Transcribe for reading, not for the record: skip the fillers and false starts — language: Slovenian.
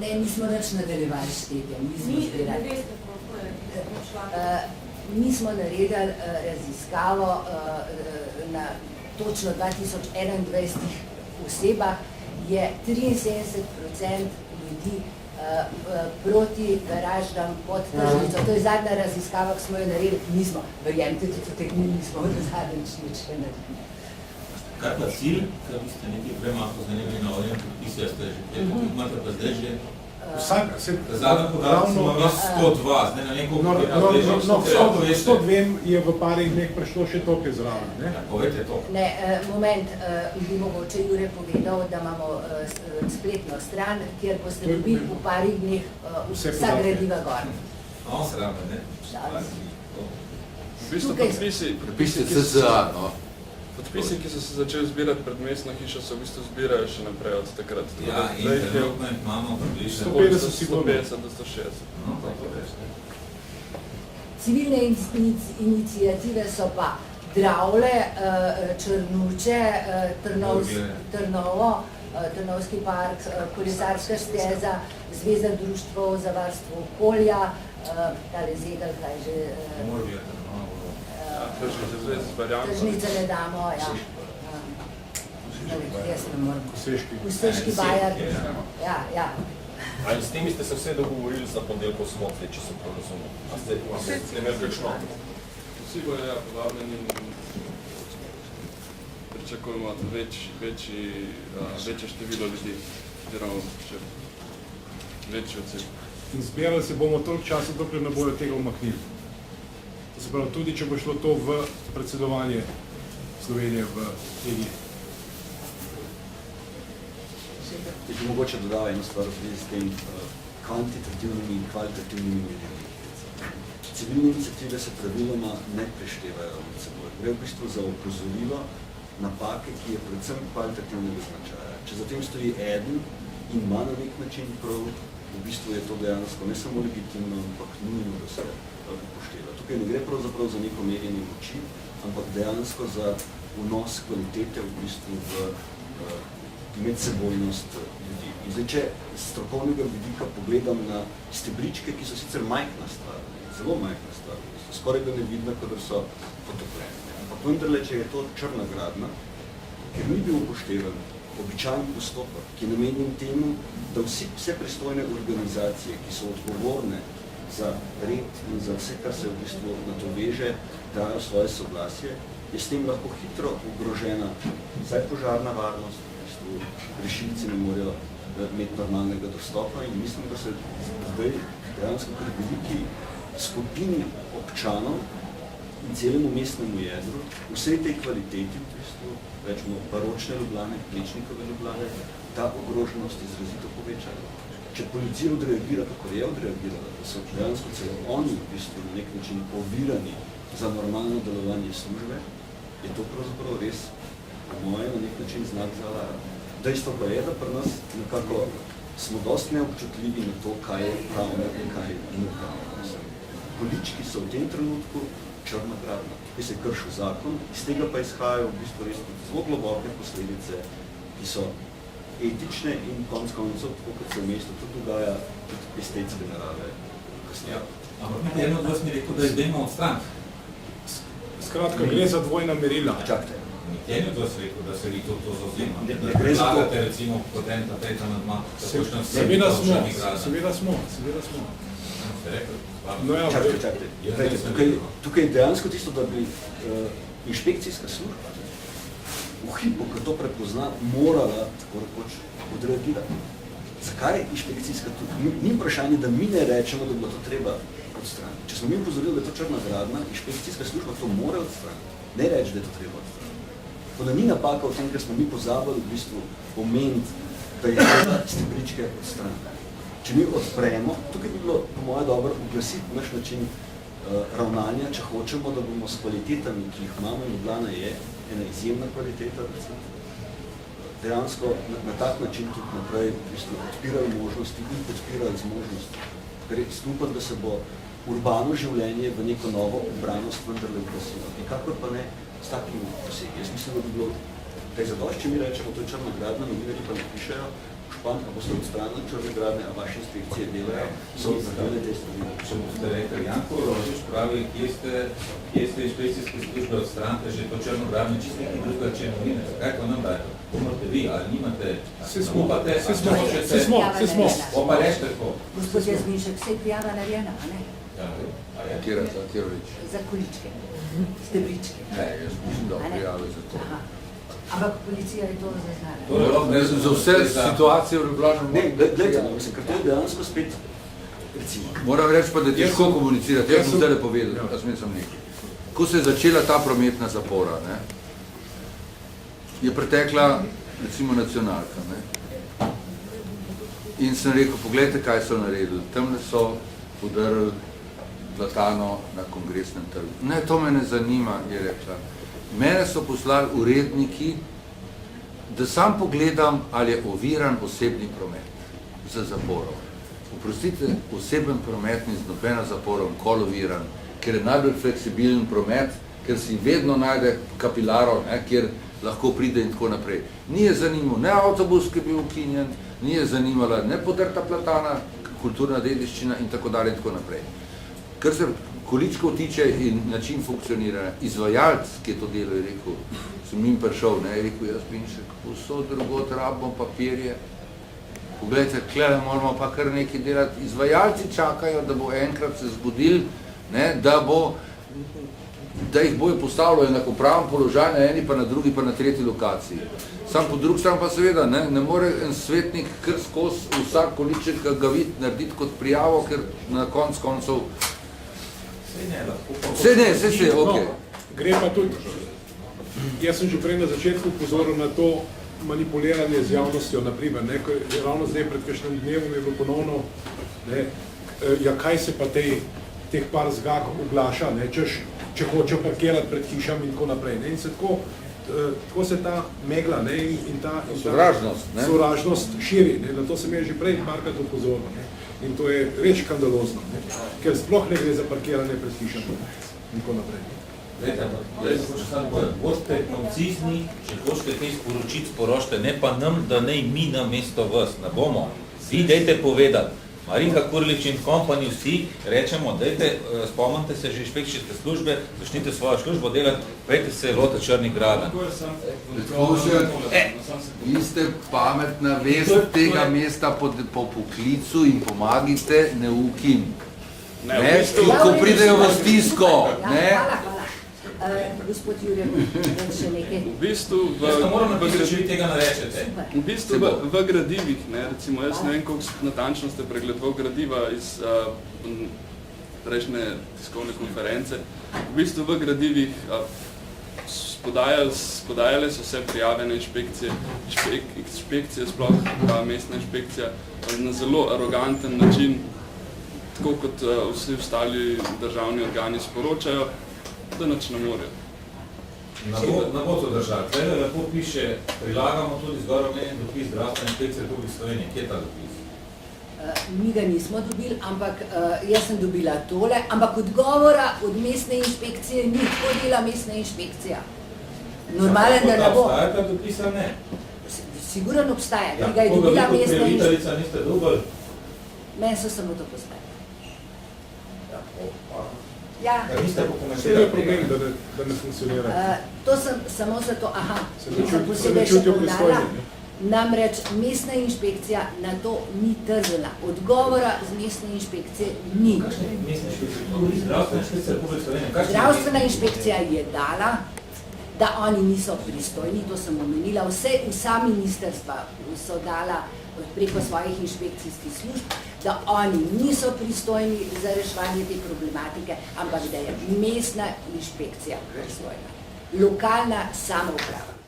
Ne, nismo nič nadaljevali štetjem, nismo zbirali. Mi smo naredili raziskavo na točno 2021 osebah, je 73% ljudi proti garaždam pod tržnico. To je zadnja raziskava, ki smo jo naredili, nismo, verjemite, tudi nismo v zadnjič nič naredili. Kaj pa cilj, kaj biste nekaj premako zanimali na ovem podpisja, ste že imate pa zdaj že? Zadnja podatki smo vas 102, zdaj na neko No, 102 je v parih dneh prišlo še toliko zraven, ne? Povejte to. Ne, moment, bi mogoče Jure povedal, da imamo spletno stran, kjer boste dobili v parih dneh vsa gradiva gor. No, srame, ne? V bistvu podpisi, ki so se začeli zbirati pred mestno hišo, se v bistvu zbirajo še naprej od takrat. Ja, in trenutno imamo približno 150 do 160. Civilne inicijative so pa Dravle, Črnuče, Trnovo, Trnovski park, Kolesarska steza, Zveza društvov za varstvo okolja, tale Zegelj, kaj že... Tržnice ne damo, ja. Jaz ne moram. Usteški bajar. Ja. Ali s temi ste se vse dogovorili za ponedeljkov Smokve, če sem prav razumel? A ste imeli kakšno? Vsi bojo povabljeni in pričakujemo večje število ljudi, oziroma še večji odsek. In zbirali se bomo toliko časa, dokler ne bojo tega umaknili. To se pravi, tudi če bo šlo to v predsedovanje Slovenije v EGI. Če mogoče dodava eno stvar s tem kvantitativnimi in kvalitativnimi merili. Civilne iniciative se praviloma ne preštevajo med seboj. Gre v bistvu za opozorilo napake, ki je predvsem kvalitativnega značaja. Če za tem stoji eden in ima na nek način prav, v bistvu je to dejansko ne samo legitimno, ampak nujno, da se upošteva. Tukaj ne gre pravzaprav za neko merjenje moči, ampak dejansko za vnos kvalitete v bistvu v medsebojnost ljudi. In zdaj, če z strokovnega vidika pogledam na stebričke, ki so sicer majhna stvar, zelo majhna stvar, skoraj da ne vidno, kadar so potopljene. Ampak vendarle, če je to črna gradnja, ker ni bil upoštevan običajen postopek, ki je namenjen temu, da vse pristojne organizacije, ki so odgovorne za red in za vse, kar se v bistvu na to veže, dajo svoje soglasje, je s tem lahko hitro ogrožena vsaj požarna varnost, v bistvu rešilci ne morejo imeti normalnega dostopa in mislim, da se zdaj dejansko kar veliki skupini občanov in celemu mestnemu jedru, vsej tej kvaliteti, v bistvu, rečemo baročne Ljubljane, Plečnikove Ljubljane, ta ogroženost izrazito povečala. Če policija odreagira, kako je odreagirala, da so dejansko celo oni v bistvu na nek način ovirani za normalno delovanje službe, je to pravzaprav res po moje na nek način znak za alarm. Dejstvo pa je, da pri nas nekako smo dosti neobčutljivi na to, kaj je pravno in kaj ni pravno. Količki so v tem trenutku črna gradnja. Tukaj se krši zakon, iz tega pa izhajajo v bistvu res zelo globoke posledice, ki so etične in konec koncev, tako kot se v mestu tudi dogaja, tudi estetske narave kasneje. Ampak eno od vas mi rekel, da izdejmo od stran. Skratka, gre za dvojna merila. Čakajte. Eno od vas rekel, da se vi to zauzema. Ne gre za to. Recimo potenta tretja nadma. Seveda smo. Ste rekli? No ja, čakajte. Tukaj je dejansko tisto, da bi inšpekcijska služba v hipu, ko to prepozna, morala tako rekoč odreagirati. Zakaj je inšpekcijska služba? Ni vprašanje, da mi ne rečemo, da bi to treba odstraniti. Če smo mi upozorili, da je to črna gradnja, inšpekcijska služba to mora odstraniti. Ne reči, da je to treba odstraniti. Tako da ni napaka v tem, ker smo mi pozabili v bistvu omeniti, da je treba stebričke odstraniti. Če mi odpremo, tukaj bi bilo po moje dobro uglasiti naš način ravnanja, če hočemo, da bomo s kvalitetami, ki jih imamo in Ljubljana je ena izjemna kvaliteta, dejansko na tak način tudi naprej odpirajo možnosti in podpirajo zmožnosti. Ker je upam, da se bo urbano življenje v neko novo obranost vendarle uglasilo. Nikakor pa ne s takimi posegi. Jaz mislim, da bi bilo, da je zadošč, če mi rečemo, to je črna gradnja, novinarji pa napišejo, župan, a boste odstranili črne gradnje, a vaše inspekcije delajo, so naredili te stvari. Če boste rekli, Janko Rožič pravi, kje ste inšpekcijske službe odstranite že to črno gradnje, čisto nekaj drugega, če novine. Zakaj to nam dajte? Pomorte vi, ali nimate, upate, Vsi smo. Pa rešte tako. Gospod Jazminšek, vse je prijava narejena, a ne? Kjera reč? Za količke, stebričke. Ne, jaz mislim, da prijave za to. Aha. Ampak policija je to zaznala. Za vse situacije v Ljubljani Ne, gledajte, mislim, ker to je dejansko spet, recimo. Moram reči pa, da je težko komunicirati. Jaz sem zdaj povedal, da sem nekaj. Ko se je začela ta prometna zapora, ne, je pretekla, recimo, nacionalka. Ne, in sem rekel, pogledajte, kaj so naredili. Tamle so udarili platano na Kongresnem trgu. Ne, to me ne zanima, je rekla. Mene so poslali uredniki, da sam pogledam, ali je oviran osebni promet za zaporom. Oprostite, oseben promet ni z nobeno zaporom koloviran, ker je najbolj fleksibilen promet, ker si vedno najde kapilaro, ne, kjer lahko pride in tako naprej. Ni je zanimal ne avtobus, ki je bil ukinjen, ni je zanimala ne podrta platana, kulturna dediščina in tako dalje in tako naprej. Kar se količkov tiče in način funkcioniranja, izvajalc, ki je to delo, je rekel, sem jim prišel, ne, je rekel, jaz Pinšek, vso drugot rabimo papirje. Poglejte, klele moramo pa kar nekaj delati. Izvajalci čakajo, da bo enkrat se zgodil, ne, da jih bojo postavilo enakopraven položaj na eni, pa na drugi, pa na tretji lokaciji. Sam po drugi strani pa seveda, ne more en svetnik kar skozi vsak količek ga vid narediti kot prijavo, ker na koncev Vse ne, ok. Gre pa tudi, jaz sem že prej na začetku upozoril na to manipuliranje z javnostjo, naprimer, ne, ko je ravno zdaj pred kakšnim dnevom je bilo ponovno, ne, ja, kaj se pa teh par zgag oglaša, ne, če hoče parkirati pred hišami in tako naprej, ne, in se tako se ta megla, ne, in ta sovražnost širi, ne, na to sem je že prej parkrat upozoril, ne. In to je reč škandalozno, ne? Ker sploh ne gre za parkiranje pred hišami in tako naprej. Boste koncizni, če hočete kaj sporočiti, sporočite, ne pa nam, da ne mi na mesto vas, ne bomo. Vi dejte povedati. Marinka Kurlič in kompani vsi rečemo, dejte, spomnite se že inšpekcijske službe, začnite svojo službo delati, pejte se lota črnih gradenj. Vi ste pametna, veste tega mesta po poklicu in pomagite neukim. Ko pridejo v stisko. Hvala. Gospod Jurij, še nekaj. V bistvu v gradivih, ne, recimo, jaz ne vem, koliko natančno ste pregledoval gradiva iz prejšnje tiskovne konference. V bistvu v gradivih spodajale so se prijave na inšpekcije, sploh pa mestna inšpekcija, na zelo aroganten način, tako kot vsi ostali državni organi sporočajo, da nič ne morejo. Na bo to držati. Zdaj lepo piše, prilagamo tudi zgoraj omenjen dopis zdravstvene inšpekcije Republike Slovenije. Kje je ta dopis? Mi ga nismo dobili, ampak jaz sem dobila tole, ampak odgovora od mestne inšpekcije ni, tako dela mestna inšpekcija. Normalen, da ne bo. Obstaja ta dopis, ali ne? Sigurno obstaja, ki ga je dobila mestna inšpekcija. Niste dobili? Meni so samo to postavili. Ja. Vse je problem, da ne funkcionira. To sem samo zato, sem posebej še povedala, namreč mestna inšpekcija na to ni trzela. Odgovora z mestne inšpekcije ni. Zdravstvena inšpekcija je dala, da oni niso pristojni, to sem omenila, vsa ministrstva so dala preko svojih inšpekcijskih služb, da oni niso pristojni za reševanje te problematike, ampak da je mestna inšpekcija pristojna. Lokalna samouprava.